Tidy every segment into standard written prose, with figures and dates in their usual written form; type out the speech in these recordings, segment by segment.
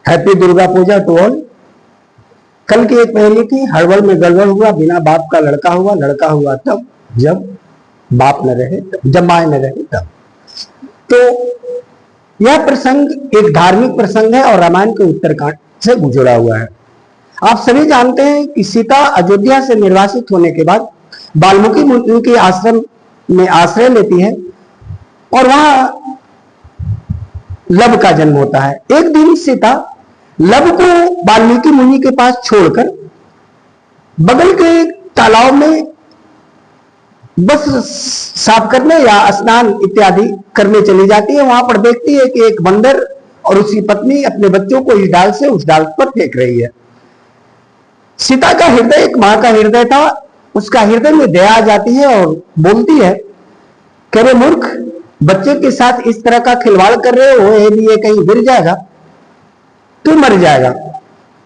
Happy Durga Puja to all. कल की एक पहेली थी, हड़बड़ में गड़बड़ हुआ, बिना बाप का लड़का हुआ। लड़का हुआ तब जब बाप न रहे, जब माँ न रहे तब। तो यह प्रसंग एक धार्मिक प्रसंग है और रामायण के उत्तरकांड से गुजरा हुआ है। आप सभी जानते हैं कि सीता अयोध्या से निर्वासित होने के बाद वाल्मीकि मुनि के आश्रम में आश्रय लेती है और वहां लब का जन्म होता है। एक दिन सीता लब को वाल्मीकि मुनि के पास छोड़कर बगल के तालाब में बस साफ करने या स्नान इत्यादि करने चली जाती है। वहां पर देखती है कि एक बंदर और उसकी पत्नी अपने बच्चों को इस डाल से उस डाल पर फेंक रही है। सीता का हृदय एक मां का हृदय था, उसका हृदय में दया आ जाती है और बोलती है, कह रहे मूर्ख, बच्चे के साथ इस तरह का खिलवाड़ कर रहे हो, ये कहीं गिर जाएगा तो मर जाएगा।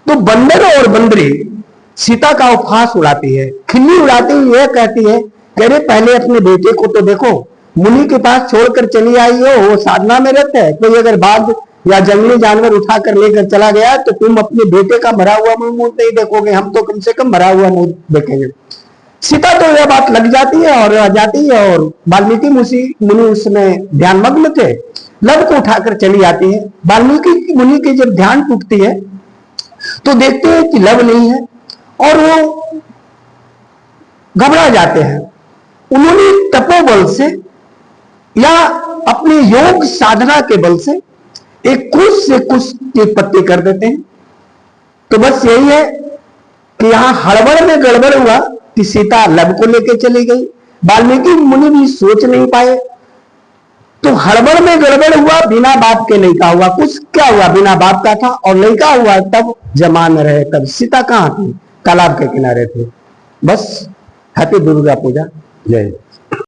तो बंदर और बंदरी सीता का उपहास उड़ाती है, खिल्ली उड़ाती हुई यह कहती है, कह रहे पहले अपने बेटे को तो देखो, मुनि के पास छोड़कर चली आई हो, वो साधना में रहता है, कोई अगर बाघ या जंगली जानवर उठाकर लेकर चला गया तो तुम अपने बेटे का मरा हुआ मुंह नहीं देखोगे, हम तो कम से कम मरा हुआ मुंह देखेंगे। सीता तो यह बात लग जाती है और आ जाती है और वाल्मीकि मुनि उस समय ध्यानमग्न थे, लब को उठाकर चली आती है। वाल्मीकि मुनि की जब ध्यान टूटती है तो देखते हैं कि लब नहीं है और वो घबरा जाते हैं। उन्होंने तपोबल से या अपने योग साधना के बल से एक कुश से कुश की उत्पत्ति कर देते हैं। तो बस यही है कि यहां हड़बड़ में गड़बड़ हुआ कि सीता लब को लेकर चली गई। वाल्मीकि मुनि भी सोच नहीं पाए, तो हड़बड़ में गड़बड़ हुआ, बिना बाप के लड़का हुआ। कुछ क्या हुआ, बिना बाप का था और लड़का हुआ तब जमा न रहे तब। सीता कहां थी, तालाब के किनारे थे। बस हैप्पी दुर्गा पूजा, जय।